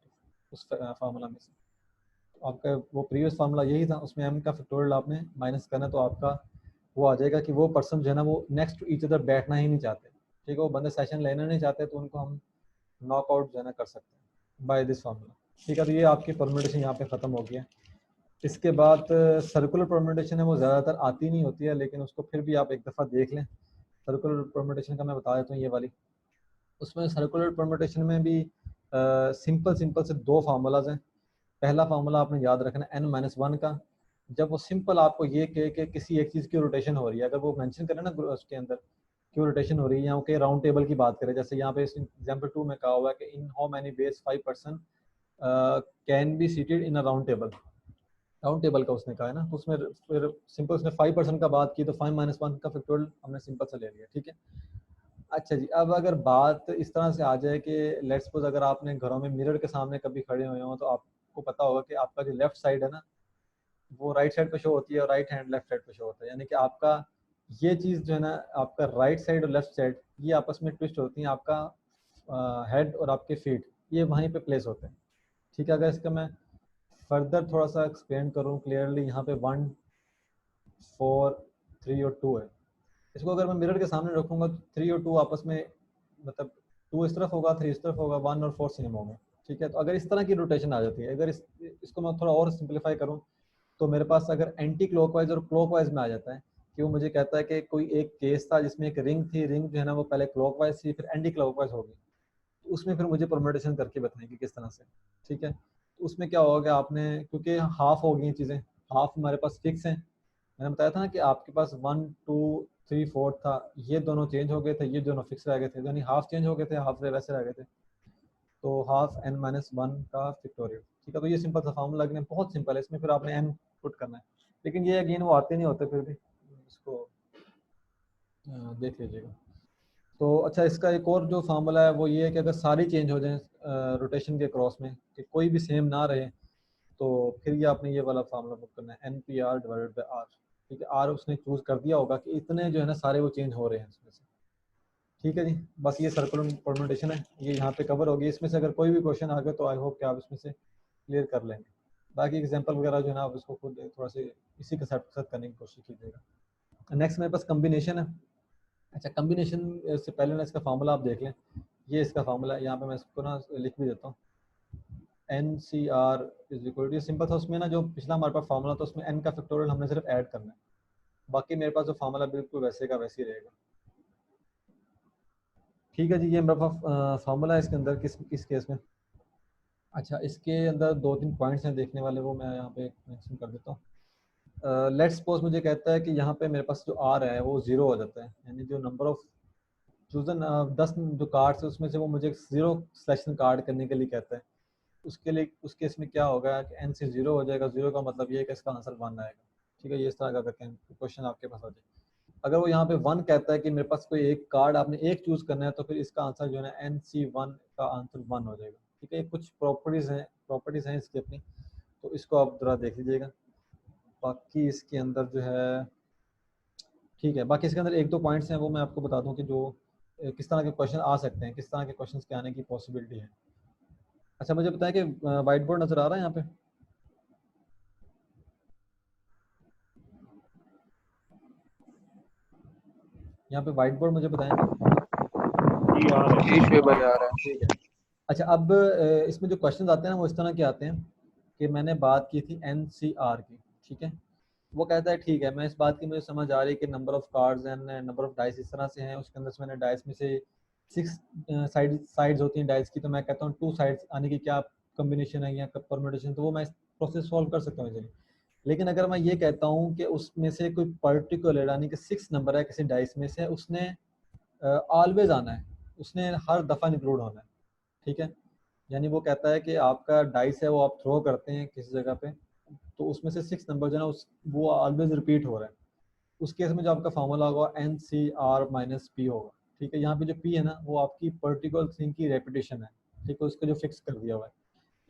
उस फार्मूला में से। तो आपका वो प्रीवियस फार्मूला यही था, उसमें एम का फैक्टोरियल आपने माइनस करना है, तो आपका वो आ जाएगा कि वो पर्सन जो है ना वो नेक्स्ट टू ईच अदर बैठना ही नहीं चाहते, ठीक है, वो बंदे सेशन लेना नहीं चाहते, तो उनको हम नॉकआउट जो है ना कर सकते हैं बाय दिस फार्मूला। ठीक है, तो ये आपकी परम्यूटेशन यहाँ पे ख़त्म हो गया। इसके बाद सर्कुलर परम्यूटेशन है, वो ज़्यादातर आती नहीं होती है, लेकिन उसको फिर भी आप एक दफ़ा देख लें। सर्कुलर परम्यूटेशन का मैं बता देता हूँ ये वाली। उसमें सर्कुलर परम्यूटेशन में भी सिंपल से दो फार्मूलाज हैं। पहला फार्मूला आपने याद रखना n-1 का। जब वो सिंपल आपको ये कहे कि किसी एक चीज़ की रोटेशन हो रही है, अगर वो मेंशन करें ना उसके अंदर क्यों रोटेशन हो रही है, या के राउंड टेबल की बात करें, जैसे यहाँ पे एग्जाम्पल 2 में कहा हुआ है कि in how many base 5% can be seated in a round table का उसने कहा है ना, तो उसमें फिर सिंपल उसने 5% का बात की, तो 5-1 का फैक्टोरियल हमने सिंपल से ले लिया। ठीक है, अच्छा जी, अब अगर बात इस तरह से आ जाए कि लेट्स सपोज अगर आपने घरों में मिरर के सामने कभी खड़े हुए हो, तो आपको पता होगा कि आपका जो लेफ्ट साइड है ना वो राइट साइड पे शो होती है और राइट हैंड लेफ्ट साइड पे शो होता है, यानी कि आपका ये चीज़ जो है ना, आपका राइट साइड और लेफ्ट साइड ये आपस में ट्विस्ट होती हैं, आपका हेड और आपके फीट ये वहीं पे प्लेस होते हैं। ठीक है, अगर इसका मैं फर्दर थोड़ा सा एक्सप्लेन करूँ क्लियरली, यहाँ पे 1, 4, 3 और 2 है। इसको अगर मैं मिरर के सामने रखूँगा तो 3 और 2 आपस में, मतलब 2 इस तरफ होगा, 3 इस तरफ होगा, 1 और 4 सेम होंगे। ठीक है, तो अगर इस तरह की रोटेशन आ जाती है, अगर इसको मैं थोड़ा और सिंप्लीफाई करूँ, तो मेरे पास अगर एंटी क्लॉकवाइज और क्लॉकवाइज में आ जाता है कि वो मुझे कहता है कि कोई एक केस था जिसमें एक रिंग थी, रिंग जो है ना वो पहले क्लॉकवाइज थी फिर एंटी क्लॉकवाइज होगी, तो उसमें फिर मुझे परम्यूटेशन करके बताएंगे किस तरह से। ठीक है, तो उसमें क्या होगा, आपने क्योंकि हाफ हो गई चीज़ें, हाफ हमारे पास फिक्स हैं, मैंने बताया था ना कि आपके पास 1, 2, 3, 4 था, ये दोनों चेंज हो गए थे, ये दोनों फिक्स रह गए थे, यानी हाफ चेंज हो गए थे, हाफ वैसे रह गए थे, तो हाफ n-1 का फैक्टोरियल। ठीक है, तो ये सिंपल सा फार्मूला लगने बहुत सिंपल है, इसमें फिर आपने n पुट करना है, लेकिन ये अगेन वो आते नहीं होते, फिर भी इसको देख लीजिएगा। तो अच्छा, इसका एक और जो फार्मूला है वो ये है कि अगर सारी चेंज हो जाएं रोटेशन के क्रॉस में, कि कोई भी सेम ना रहे, तो फिर ये आपने ये वाला फार्मूला बुक करना है NPR/R। ठीक है, R उसने चूज़ कर दिया होगा कि इतने जो है ना सारे वो चेंज हो रहे हैं इसमें से। ठीक है जी, बस ये सर्कुलर परम्यूटेशन है, ये यहाँ पे कवर होगी। इसमें से अगर कोई भी क्वेश्चन आ गया तो आई होप कि आप इसमें से क्लियर कर लेंगे। बाकी एग्जांपल वगैरह जो है ना आप इसको खुद थोड़ा से इसी के साथ करने की कोशिश कीजिएगा। नेक्स्ट मेरे पास कम्बिनेशन है। अच्छा, कम्बिनेशन से पहले ना इसका फार्मूला आप देख लें, ये इसका फार्मूला है, यहाँ पे मैं इसको ना लिख भी देता हूँ। NCR is equal to, simple था उसमें ना, जो पिछला हमारे पास फार्मूला था उसमें n का फैक्टोरियल हमने सिर्फ ऐड करना है, बाकी मेरे पास जो फार्मूला बिल्कुल वैसे का वैसे ही रहेगा। ठीक है जी, ये मेरे पास फार्मूला है इसके अंदर, किस केस में। अच्छा, इसके अंदर 2-3 पॉइंट्स हैं देखने वाले, वो मैं यहाँ पे मेंशन कर देता हूँ। लेट्स सपोज मुझे कहता है कि यहाँ पे मेरे पास जो आ रहा है वो ज़ीरो हो जाता है, यानी जो नंबर ऑफ चूजन 10 जो कार्ड्स है उसमें से वो मुझे ज़ीरो सिलेक्शन कार्ड करने के लिए कहता है। उसके लिए उस केस में क्या होगा कि n से ज़ीरो हो जाएगा, ज़ीरो का मतलब ये है कि इसका आंसर 1 आएगा। ठीक है, ये इस तरह का करके क्वेश्चन आपके पास आ जाए। अगर वो यहाँ पे 1 कहता है कि मेरे पास कोई एक कार्ड आपने एक चूज़ करना है, तो फिर इसका आंसर जो है ना NC1 का आंसर 1 हो जाएगा। ठीक है, कुछ प्रॉपर्टीज़ हैं इसकी अपनी, तो इसको आप ज़रा देख लीजिएगा। बाकी इसके अंदर जो है, ठीक है, बाकी इसके अंदर 1-2 पॉइंट्स हैं वो मैं आपको बता दूं कि जो किस तरह के क्वेश्चन आ सकते हैं, किस तरह के क्वेश्चंस के आने की पॉसिबिलिटी है। अच्छा, मुझे बताएं कि वाइट बोर्ड नज़र आ रहा है यहाँ पे? यहाँ पे वाइट बोर्ड मुझे बताएं। जी आ रहा है। जी भाई आ रहा है। ठीक है। अच्छा, अब इसमें जो क्वेश्चन आते हैं ना वो इस तरह के आते हैं कि मैंने बात की थी NCR की। ठीक है, वो कहता है ठीक है, मैं इस बात की मुझे समझ आ रही है कि number of cards and number of dice इस तरह से हैं, उसके अंदर से मैंने डाइस में से 6 साइड्स होती हैं डाइस की, तो मैं कहता हूँ 2 साइड्स आने की क्या कम्बिनेशन है या परम्यूटेशन, तो वो मैं प्रोसेस सॉल्व कर सकता हूँ इजीली। लेकिन अगर मैं ये कहता हूँ कि उसमें से कोई पर्टिकुलर यानी कि 6 नंबर है किसी डाइस में से, उसने ऑलवेज आना है, उसने हर दफ़ा इंक्लूड होना है। ठीक है, यानी वो कहता है कि आपका डाइस है वो आप थ्रो करते हैं किसी जगह पे, तो उसमें से 6 नंबर जो है ना वो ऑलवेज रिपीट हो रहा है। उस केस में जो आपका फार्मूला होगा NCR-P होगा। ठीक है, यहाँ पे जो P है ना वो आपकी पर्टिकुलर थिंग की रेपिटेशन है। ठीक है, उसको जो फिक्स कर दिया हुआ है।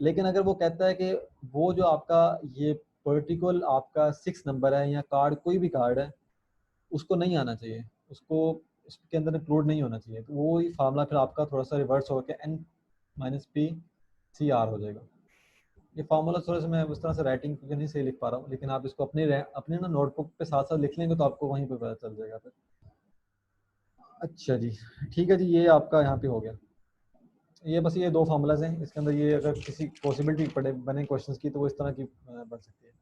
लेकिन अगर वो कहता है कि वो जो आपका ये पर्टिकुलर आपका 6 नंबर है या कार्ड कोई भी कार्ड है, उसको नहीं आना चाहिए, उसको इसके अंदर इंक्लूड नहीं होना चाहिए, तो वो ही फार्मूला फिर आपका थोड़ा सा रिवर्स होकर N-P CR हो जाएगा। ये फार्मूला थोड़ा सा मैं उस तरह से राइटिंग क्योंकि नहीं सही लिख पा रहा हूँ, लेकिन आप इसको अपने ना नोटबुक पे साथ साथ लिख लेंगे तो आपको वहीं पे पता चल जाएगा फिर। अच्छा जी, ठीक है जी, ये आपका यहाँ पे हो गया। ये बस ये दो फार्मूलाज हैं इसके अंदर, ये अगर किसी पॉसिबिलिटी पड़े बने क्वेश्चंस की तो वो इस तरह की बन सकती है।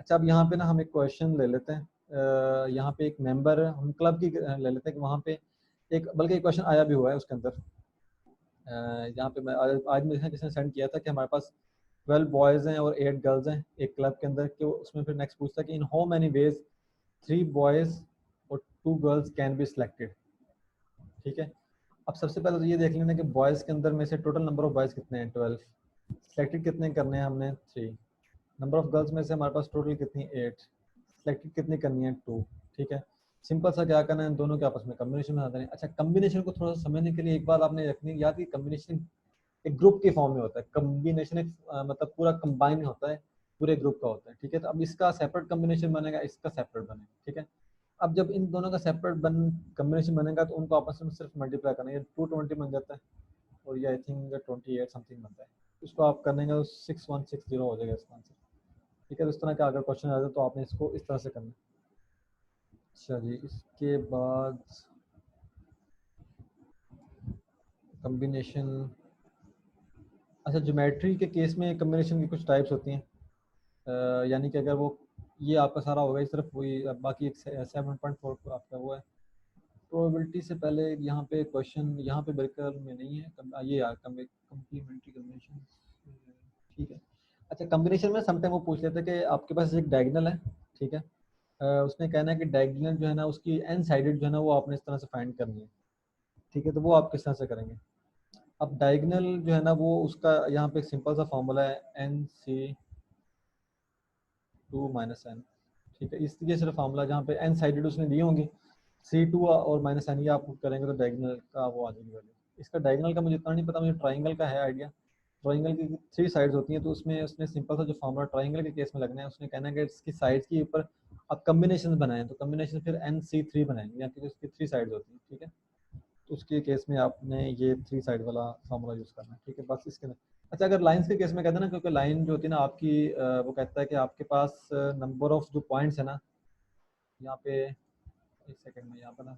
अच्छा, अब यहाँ पे ना हम एक क्वेश्चन ले लेते हैं। यहाँ पे एक मेंबर हम क्लब की ले लेते हैं कि वहाँ पे एक, बल्कि एक क्वेश्चन आया भी हुआ है उसके अंदर। यहाँ पे मैं आज मुझे किसी ने सेंड किया था कि हमारे पास 12 बॉयज़ हैं और 8 गर्ल्स हैं एक क्लब के अंदर, कि उसमें फिर नेक्स्ट पूछता है कि in how many ways 3 boys और 2 गर्ल्स कैन बी सिलेक्टेड। ठीक है, अब सबसे पहले तो ये देख लेना कि बॉयज़ के अंदर में से टोटल नंबर ऑफ बॉयज़ कितने हैं 12, सिलेक्टेड कितने करने हैं हमने 3, नंबर ऑफ गर्ल्स में से हमारे पास टोटल कितनी 8, सिलेक्टेड कितनी करनी है 2। ठीक है, सिंपल सा क्या करना है, दोनों के आपस में कम्बिनेशन में आता है। अच्छा, कम्बिनेशन को थोड़ा सा समझने के लिए एक बात आपने रखनी याद कि कम्बिनेशन एक ग्रुप के फॉर्म में होता है। कम्बिनेशन एक मतलब पूरा कंबाइन होता है, पूरे ग्रुप का होता है। ठीक है, तो अब इसका सेपरेट कम्बिनेशन बनेगा, इसका सेपरेट बनेगा। ठीक है, अब जब इन दोनों का सेपरेट कम्बिनेशन बनेगा तो उनको आपस में सिर्फ मल्टीप्लाई करना है, 220 बन जाता है और ये आई थिंक 28 समथिंग बनता है। उसको आप करने का तो 6160 हो जाएगा इसका आंसर। ठीक है, तो इस तरह का अगर क्वेश्चन आता है तो आपने इसको इस तरह से करना है। अच्छा जी, इसके बाद कम्बिनेशन, अच्छा ज्योमेट्री के केस में कम्बिनेशन की कुछ टाइप्स होती हैं, यानी कि अगर वो ये आपका सारा होगा इस तरफ, वही बाकी एक 7.4 आपका वो है। प्रोबेबिलिटी से पहले यहाँ पे क्वेश्चन यहाँ पे ब्रेकर में नहीं है, ये कम्प्लीमेंट्री कम्बिनेशन। ठीक है, अच्छा कम्बिनेशन में समटाइम वो पूछ लेते हैं कि आपके पास एक डायगोनल है। ठीक है, उसने कहना है कि डायगोनल जो है ना उसकी एन साइडेड जो है ना वो आपने इस तरह से फाइंड करनी है। ठीक है, तो वो आप किस तरह से करेंगे। अब डायगोनल जो है ना वो उसका यहाँ पे एक सिंपल सा फॉर्मूला है NC2 - N। ठीक है, इस ये सिर्फ फार्मूला जहाँ पे एन साइडेड उसने दिए होंगे, C2 और -N ये आप करेंगे तो डायगोनल का वो आ जाएगी वैल्यू। इसका डायगोनल का मुझे इतना नहीं पता, मुझे ट्राइंगल का है आइडिया। ट्राइंगल की 3 साइड्स होती हैं, तो उसमें उसने सिंपल सा जो फार्मूला ट्राइंगल के केस में लगना है, उसने कहना है कि इसकी साइड्स के ऊपर आप कम्बिनेशन बनाएं, तो कम्बिनेशन फिर NC3 बनाएंगे, या फिर उसकी 3 साइड्स होती हैं। ठीक है, तो उसके केस में आपने ये 3 साइड वाला फार्मूला यूज़ करना है। ठीक है, बस इसके अंदर। अच्छा, अगर लाइंस के केस में कहते हैं ना, क्योंकि लाइन जो होती है ना आपकी वो कहता है कि आपके पास नंबर ऑफ जो पॉइंट्स है ना, यहाँ पे एक सेकंड में यहाँ पर ना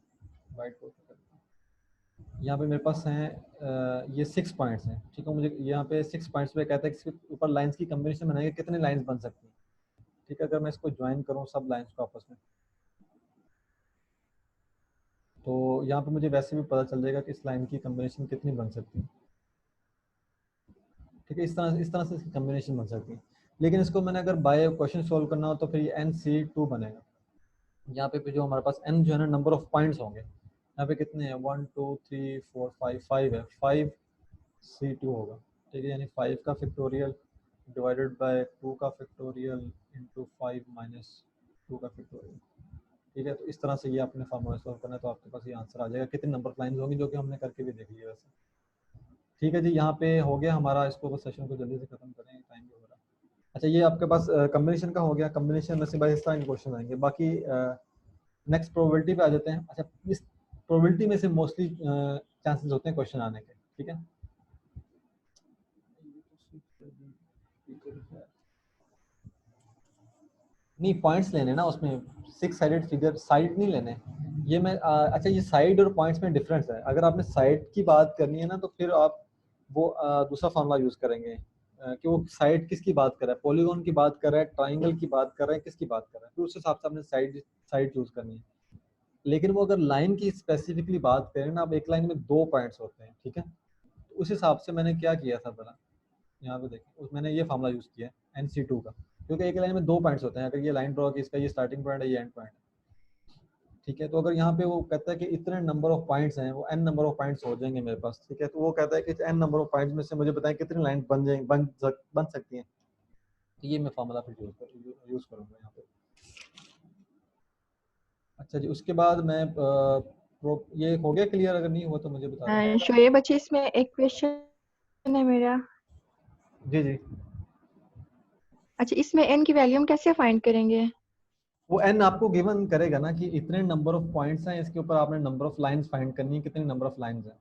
वाइट बोर्ड पे करता हूँ। यहाँ पे मेरे पास हैं ये 6 पॉइंट्स हैं। ठीक है, मुझे यहाँ पे 6 पॉइंट्स पे कहता है कि इसके ऊपर लाइंस की कम्बिनेशन बनाएंगे, कितने लाइंस बन सकती हैं। ठीक है, अगर मैं इसको ज्वाइन करूँ सब लाइंस को आपस में, तो यहाँ पे मुझे वैसे भी पता चल जाएगा कि इस लाइन की कम्बिनेशन कितनी बन सकती है। ठीक है, इस तरह से इसकी कम्बिनेशन बन सकती है। लेकिन इसको मैंने अगर बाय क्वेश्चन सॉल्व करना हो तो फिर ये NC2 बनेगा। यहाँ पे जो हमारे पास n जो है ना नंबर ऑफ पॉइंट्स होंगे, यहाँ पे कितने हैं 1 2 3 4 5 5 है, 5C2 होगा। ठीक है, यानी 5 का फैक्टोरियल डिवाइडेड बाय 2 का फैक्टोरियल इंटू 5 माइनस 2 का फैक्टोरियल। ठीक है, तो इस तरह से ये आपने फार्मूला सॉल्व करना है तो आपके पास ये आंसर आ जाएगा। कितने नंबर ऑफ लाइन्स होंगी, जो कि हमने करके भी देख लिया वैसे। ठीक है जी, यहाँ पे हो गया हमारा, इसको बस सेशन को जल्दी से खत्म करें, टाइम भी हो रहा है। अच्छा, ये आपके पास कम्बिनेशन का हो गया। कम्बिनेशन में से बस इस तरह के क्वेश्चन आएंगे। बाकी नेक्स्ट प्रोबेबिलिटी पे आ जाते हैं। अच्छा, इस प्रोबेबिलिटी में से मोस्टली चांसेस होते हैं क्वेश्चन आने के। ठीक है, नहीं पॉइंट्स लेने ना उसमें, 6 साइडेड फिगर, साइड नहीं लेने। ये मैं अच्छा, ये साइड और पॉइंट्स में डिफरेंस है। अगर आपने साइड की बात करनी है ना तो फिर आप वो दूसरा फार्मूला यूज़ करेंगे कि वो साइड किसकी बात कर रहा है, पॉलीगॉन की बात कर रहा है, ट्राइंगल की बात कर रहा है, किसकी बात कर रहा है, फिर उस हिसाब से आपने साइड साइड चूज़ करनी है। लेकिन वो अगर लाइन की स्पेसिफिकली बात करें ना, अब एक लाइन में 2 पॉइंट्स होते हैं। ठीक है, तो उस हिसाब से मैंने क्या किया था पहला, यहाँ पे देखिए मैंने ये फार्मूला यूज़ किया है NC2 का, क्योंकि एक लाइन में 2 पॉइंट्स होते हैं। अगर ये लाइन ड्रॉ की, इसका ये स्टार्टिंग पॉइंट है, ये एंड पॉइंट है। ठीक है, तो अगर यहाँ पे वो कहता है कि इतने नंबर ऑफ पॉइंट्स हैं, वो n नंबर ऑफ पॉइंट्स हो जाएंगे मेरे पास। ठीक है, तो वो कहता है कि n नंबर ऑफ पॉइंट्स में से मुझे बताएं कितनी लाइन बन जाएंगे, बन सकती हैं। तो ये मैं फार्मूला फिर यूज़ करूँगा यहाँ पे। अच्छा जी, उसके बाद मैं ये हो गया क्लियर, अगर नहीं हुआ तो मुझे बता दें। शोएब बच्चे, इसमें एक क्वेश्चन है मेरा। जी जी, अच्छा, इसमें n की वैल्यू हम कैसे फाइंड करेंगे? वो n आपको गिवन करेगा ना कि इतने नंबर ऑफ पॉइंट्स हैं, इसके ऊपर आपने नंबर ऑफ लाइंस फाइंड करनी है, कितनी नंबर ऑफ लाइंस हैं।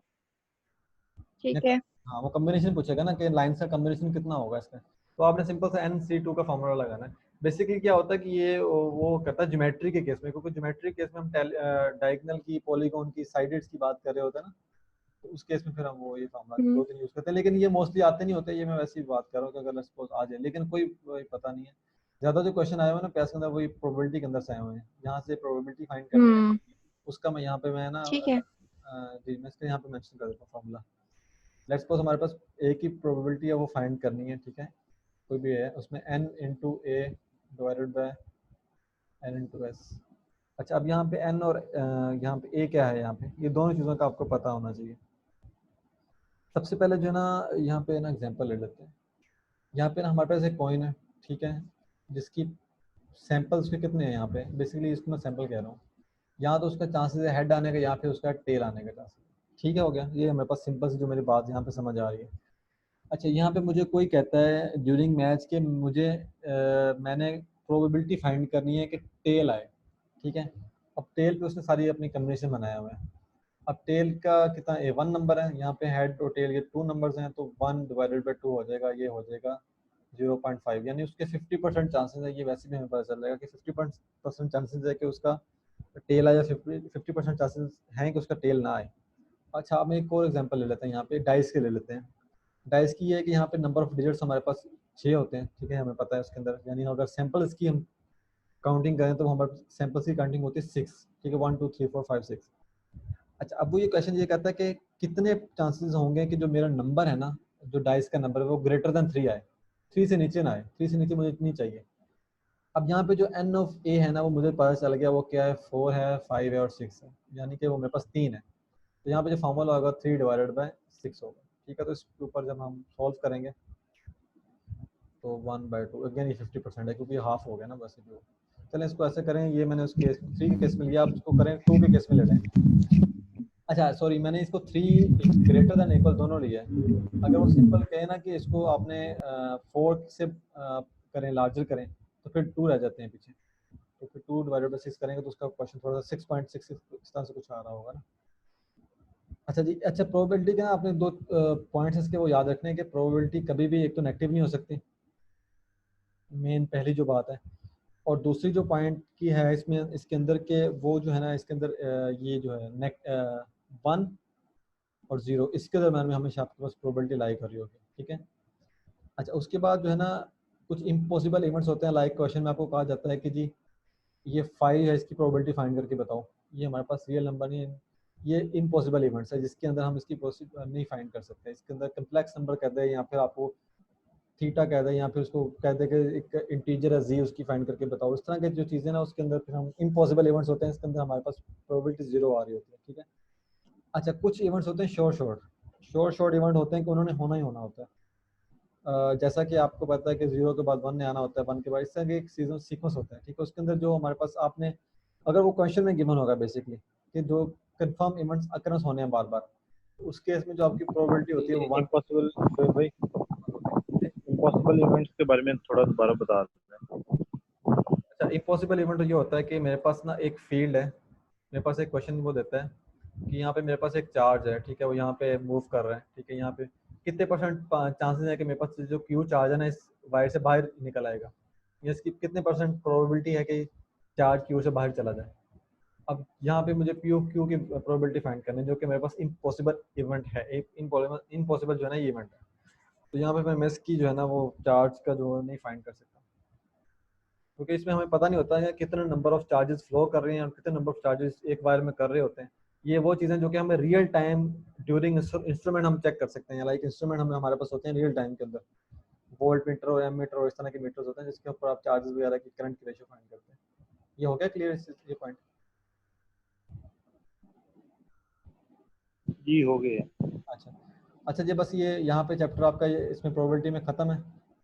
ठीक है। हाँ, वो कॉम्बिनेशन पूछेगा ना कि लाइंस का कॉम्बिनेशन कितना होगा इसका। तो आपने सिंपल सा NC2 का फॉर्मूला लगाना है। बेसिकली क्या होता है कि ये वो करता है ज्योमेट्री के केस में, क्योंकि ज्योमेट्री केस में हम डायगोनल की, पॉलीगॉन की, साइडेड्स की बात कर रहे होते हैं ना, तो उस केस में फिर हम वो ये फॉर्मूला दो तीन यूज करते हैं। लेकिन ये मोस्टली आते नहीं होते, ये मैं वैसे ही बात कर रहा हूँ कि अगर सपोज आ जाए, लेकिन कोई पता नहीं है। ज़्यादा जो क्वेश्चन आए हुए हैं ना पैस के अंदर, वही प्रोबेबिलिटी के अंदर से आए हुए हैं, यहाँ से प्रोबेबिलिटी फाइंड करनी है उसका मैं यहाँ पे मैं ना ठीक है। जी मैं इसके यहाँ पे मेंशन कर देता हूँ फॉर्मूला। लेट्स सपोज हमारे पास एक ही प्रोबेबिलिटी है, वो फाइंड करनी है, ठीक है, कोई भी है, उसमें n into A divided by n into S. अच्छा अब यहाँ पे n और यहाँ पे a क्या है, यहाँ पे ये दोनों चीज़ों का आपको पता होना चाहिए। सबसे पहले जो है ना यहाँ पे ना एग्जांपल ले लेते हैं। यहाँ पे ना हमारे पास एक कॉइन है, ठीक है, जिसकी सैंपल्स के कितने हैं यहाँ पे, बेसिकली इसको मैं सैंपल कह रहा हूँ। यहाँ तो उसका चांसेस है हेड आने का, या फिर उसका टेल आने का चांसेस। ठीक है, हो गया, ये हमारे पास सिंपल सी जो मेरी बात यहाँ पे समझ आ रही है। अच्छा यहाँ पे मुझे कोई कहता है ड्यूरिंग मैच के मुझे मैंने प्रोबेबिलिटी फाइंड करनी है कि टेल आए, ठीक है। अब टेल पे उसने सारी अपनी कम्बिनेशन बनाया हुआ है। अब टेल का कितना A1 नंबर है, यहाँ पे हेड और टेल ये 2 नंबर्स हैं, तो 1 डिवाइडेड बाई 2 हो जाएगा, ये हो जाएगा 0.5, यानी उसके 50% चांसेस है। ये वैसे भी हमें पता चल जाएगा कि 50% चांसेस है कि उसका टेल आए, या 50% चांसेस हैं कि उसका टेल ना आए। अच्छा अब मैं एक और एग्जांपल ले लेते हैं, यहाँ पे डाइस के ले लेते हैं। डाइस की ये है कि यहाँ पे नंबर ऑफ डिजिट्स हमारे पास 6 होते हैं, ठीक है, हमें पता है उसके अंदर, यानी अगर सैंपल्स की हम काउंटिंग करें तो हमारे सैंपल्स की काउंटिंग होती है 6, ठीक है, 1 2 3 4 5 6। अच्छा अब वो ये क्वेश्चन ये कहता है कि कितने चांसेस होंगे कि जो मेरा नंबर है ना, जो डाइस का नंबर है, वो ग्रेटर देन 3 आए, 3 से नीचे ना आए, 3 से नीचे मुझे इतनी चाहिए। अब यहाँ पे जो n ऑफ a है ना, वो मुझे पता चल गया वो क्या है, 4 है, 5 है और 6 है, यानी कि वो मेरे पास 3 है। तो यहाँ पे जो फॉर्मूला होगा 3 डिवाइडेड बाय 6 होगा, ठीक है। तो इसके ऊपर जब हम सॉल्व करेंगे तो 1/2, अगेन ये 50% है क्योंकि हाफ हो गया ना वैसे भी। चलें इसको ऐसे करें, ये मैंने उस केस 3 के केस में लिया, आप इसको करें 2 के केस में ले लें। अच्छा सॉरी, मैंने इसको 3 ग्रेटर देन इक्वल दोनों लिया है। अगर वो सिंपल कहे ना कि इसको आपने 4 से करें, लार्जर करें, तो फिर 2 रह जाते हैं पीछे, तो फिर 2 डिवाइडेड बाई 6 करेंगे तो उसका क्वेश्चन थोड़ा सा 6.6 इस तरह से कुछ आ रहा होगा ना। अच्छा जी, अच्छा प्रोबेबिलिटी का ना आपने 2 पॉइंट्स इसके वो याद रखने हैं कि प्रोबेबिलिटी कभी भी एक तो नेगेटिव नहीं हो सकती, मेन पहली जो बात है, और दूसरी जो पॉइंट की है इसमें, इसके अंदर के वो जो है ना, इसके अंदर ये जो है 1 और 0, इसके दरम्यान में हमेशा आपके पास प्रोबेबिलिटी लाई कर रही होगी, ठीक है। अच्छा उसके बाद जो है ना कुछ इम्पॉसिबल इवेंट्स होते हैं, लाइक क्वेश्चन में आपको कहा जाता है कि जी ये 5 है, इसकी प्रोबेबिलिटी फाइंड करके बताओ। ये हमारे पास रियल नंबर नहीं है, ये इम्पॉसिबल इवेंट्स है जिसके अंदर हम इसकी नहीं फाइंड कर सकते। इसके अंदर कम्प्लेक्स नंबर कहते हैं, या फिर आपको थीटा कह दें, या फिर उसको कह दें कि एक इंटीजर है जी, उसकी फाइंड करके बताओ। इस तरह की जो चीज़ें ना उसके अंदर फिर हम इम्पॉसिबल इवेंट्स होते हैं, इसके अंदर हमारे पास प्रोबेबिलिटी 0 आ रही होती है, ठीक है। अच्छा कुछ इवेंट्स होते हैं शॉर्ट इवेंट होते हैं कि उन्होंने होना ही होना होता है। जैसा कि आपको पता है कि 0 के बाद 1 ने आना होता है, 1 के बाद, इस तरह के एक सीजन सीक्वेंस होता है, ठीक है। उसके अंदर जो हमारे पास आपने, अगर वो क्वेश्चन में गिवन होगा बेसिकली कि जो कंफर्म इवेंट्स अकरेंस होने हैं बार बार, उस केस में जो आपकी प्रोबेबिलिटी होती है वो 1। इम्पॉसिबल भाई, इम्पॉसिबल इवेंट्स के बारे में थोड़ा दोबारा बता दें। अच्छा इम्पॉसिबल इवेंट ये होता है कि मेरे पास ना एक फील्ड है, मेरे पास एक क्वेश्चन वो देता है कि यहाँ पे मेरे पास एक चार्ज है, ठीक है, वो यहाँ पे मूव कर रहा है, ठीक है। यहाँ पे कितने परसेंट चांसेस है कि मेरे पास जो क्यू चार्ज है ना इस वायर से बाहर निकल आएगा, या इसकी कितने परसेंट प्रोबेबिलिटी है कि चार्ज क्यू से बाहर चला जाए। अब यहाँ पे मुझे पी ऑफ क्यू की प्रोबेबिलिटी फाइंड करनी है, जो कि मेरे पास इम्पॉसिबल इवेंट है, एक इम्पॉसिबल जो है ना ये इवेंट है। तो यहाँ पे मैं मिस की जो है ना वो चार्ज का जो नहीं फाइंड कर सकता, क्योंकि इसमें हमें पता नहीं होता है कितने नंबर ऑफ चार्जेस फ्लो कर रहे हैं और कितने नंबर ऑफ चार्जेस एक वायर में कर रहे होते हैं। ये वो चीज़ें जो कि हमें रियल टाइम ड्यूरिंग इंस्ट्रूमेंट हम चेक कर सकते हैं, लाइक इंस्ट्रूमेंट हमारे पास होते हैं रियल टाइम के अंदर, वोल्ट मीटर और एम मीटर और इस तरह के मीटर्स होते हैं जिसके ऊपर आप चार्जेस वगैरह की करंट की रेशियो फाइंड करते हैं। ये हो गया क्लियर ये पॉइंट? जी हो गए। अच्छा अच्छा जी, बस ये यहाँ पे चैप्टर आपका ये इसमें प्रोबेबिलिटी में ख़त्म है,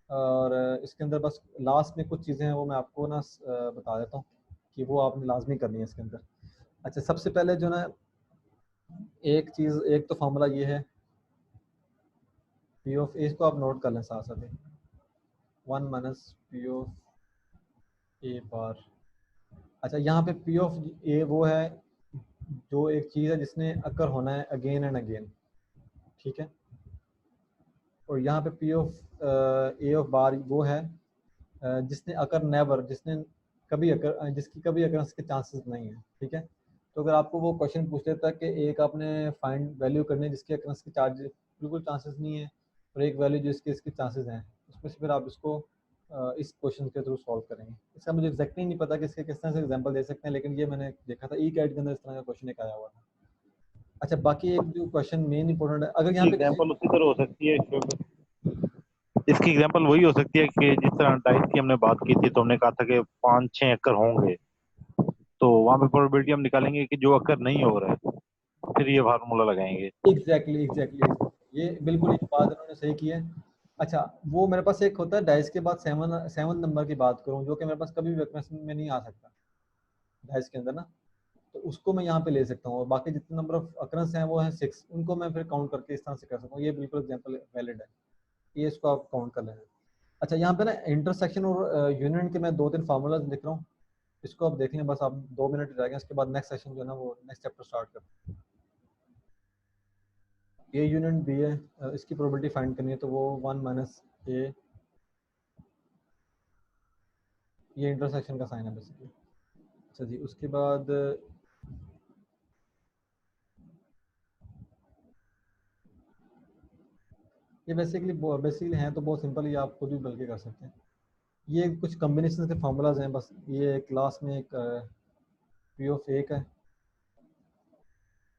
और इसके अंदर बस लास्ट में कुछ चीज़ें हैं वो मैं आपको ना बता देता हूँ कि वो आपने लाजमी करनी है इसके अंदर। अच्छा सबसे पहले जो ना एक चीज़, एक तो फार्मूला ये है पी ऑफ ए, इसको आप नोट कर लें साथ साथ ही, 1 माइनस पी ऑफ ए बार। अच्छा यहाँ पे पी ऑफ ए वो है जो एक चीज़ है जिसने अकर होना है अगेन एंड अगेन, ठीक है। और यहाँ पे पी ऑफ ए ऑफ बार वो है जिसने अकर नेवर, जिसने कभी अकर, जिसकी कभी अकरेंस के चांसेस नहीं है, ठीक है। तो अगर आपको वो क्वेश्चन पूछ लेता है कि एक आपने फाइंड वैल्यू करनी है जिसकी अकरेंस के चार्ज बिल्कुल चांसेस नहीं है, और एक वैल्यू जिसके इसके चांसेस हैं, उसमें से फिर आप इसको इस क्वेश्चन के थ्रू सॉल्व करेंगे। इसका मुझे एग्जैक्टली नहीं पता कि इसके किस तरह से एग्जांपल दे सकते हैं, लेकिन ये मैंने देखा था ई कैट के अंदर इस तरह का क्वेश्चन एक आया हुआ था। अच्छा, बाकी एक जो क्वेश्चन मेन इंपॉर्टेंट है, अगर यहाँ पे एग्जांपल उसी तरह हो सकती है, इसकी एग्जांपल वही हो सकती है कि जिस तरह डाइस की हमने बात की थी, तो हमने कहा था कि 5-6 एकड़ होंगे, तो वहां पे प्रोबेबिलिटी हम निकालेंगे कि जो अकर नहीं हो रहा है, फिर ये फार्मूला लगाएंगे। एग्जैक्टली ये बिल्कुल ये बात उन्होंने सही की है। अच्छा, वो मेरे पास एक होता है डाइस के बाद 7 नंबर की बात करूं, जो कि मेरे पास कभी भी रेफरेंस में नहीं आ सकता डाइस के अंदर ना, तो उसको मैं यहाँ पे ले सकता हूँ, और बाकी जितने नंबर ऑफ अकरेंस हैं वो है 6, उनको मैं फिर काउंट करके इस तरह से कर सकता हूँ। ये बिल्कुल एग्जाम्पल वैलिड है, ये इसको आप काउंट कर लेना। अच्छा, यहाँ पे ना इंटरसेक्शन और यूनियन के मैं 2-3 फार्मूलाज लिख रहा हूँ, इसको आप देख लें, बस आप 2 मिनट रह गए, उसके बाद नेक्स्ट सेशन जो है ना वो नेक्स्ट चैप्टर स्टार्ट करते हैं। ए यूनियन बी है, इसकी प्रोबेबिलिटी फाइंड करनी है, तो वो 1 माइनस ए, ये इंटरसेक्शन का साइन है बेसिकली। अच्छा जी, उसके बाद ये बेसिकली हैं तो बहुत सिंपल, ये आप खुद भी बल्कि कर सकते हैं। ये कुछ कॉम्बिनेशन के फार्मूलाज हैं, बस ये क्लास में एक पी ऑफ ए का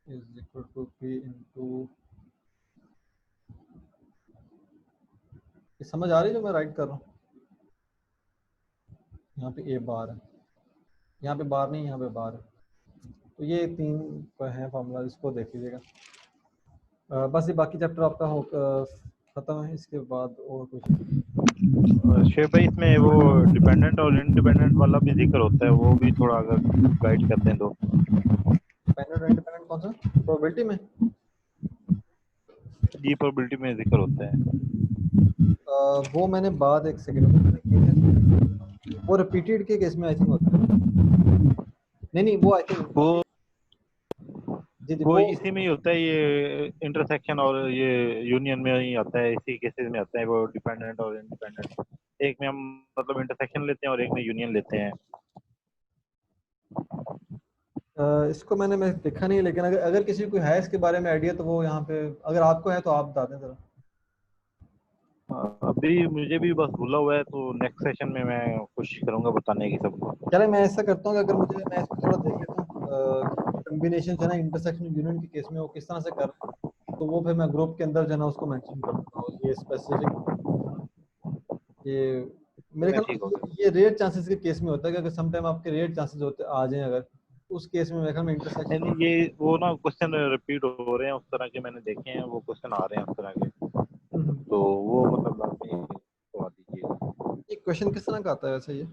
is equal to p into, ये समझ आ रही है जो मैं राइट कर रहा हूँ? यहाँ पे ए बार है, यहाँ पे बार नहीं, यहाँ पे बार है, तो ये 3 हैं फार्मूला, इसको देख लीजिएगा। बस ये बाकी चैप्टर आपका हो खत्म है, इसके बाद और कुछ शेख भाई, इसमें वो डिपेंडेंट और इंडिपेंडेंट वाला भी जिक्र होता है, वो भी थोड़ा अगर गाइड करते हैं तो। डिपेंडेंट और इंडिपेंडेंट कौन सा प्रोबेबिलिटी में? जी, प्रोबेबिलिटी में जिक्र होता है। वो मैंने बाद एक सेकंड, वो रिपीटेड के केस में आई थिंक होता है। नहीं वो आई थिंक वो जी वो इसी में ही होता है, ये इंटरसेक्शन और ये यूनियन में ही आता है, इसी केसेस में आता है वो डिपेंडेंट और इंडिपेंडेंट। एक में हम मतलब इंटरसेक्शन लेते हैं और एक में यूनियन लेते हैं। इसको मैं देखा नहीं, लेकिन अगर किसी को है इसके बारे में आइडिया तो वो यहाँ पे, अगर आपको है तो आप बता दें जरा। अभी मुझे भी बस भूला हुआ है, तो नेक्स्ट सेशन में मैं कोशिश करूंगा बताने की सबको। चले, मैं ऐसा करता हूँ कि अगर मुझे, मैं इसको थोड़ा देख लेता हूँ कॉम्बिनेशन जो है ना इंटरसेक्शन यूनियन के केस में वो किस तरह से कर, तो वो फिर मैं ग्रुप के अंदर जो है ना उसको मेंशन कर दूंगा, और ये स्पेसिफिक, ये मेरे ख्याल ठीक हो में ये रेयर चांसेस के केस में होता है कि अगर सम टाइम आपके रेयर चांसेस होते आ जाएं, अगर उस केस में मेरे ख्याल में इंटरसेक्शन। नहीं, ये वो ना क्वेश्चन रिपीट हो रहे हैं, उस तरह के मैंने देखे हैं, वो क्वेश्चन आ रहे हैं उस तरह के, तो वो मतलब लाजमी करवा दीजिएगा। ये क्वेश्चन किस तरह का आता है वैसे ये?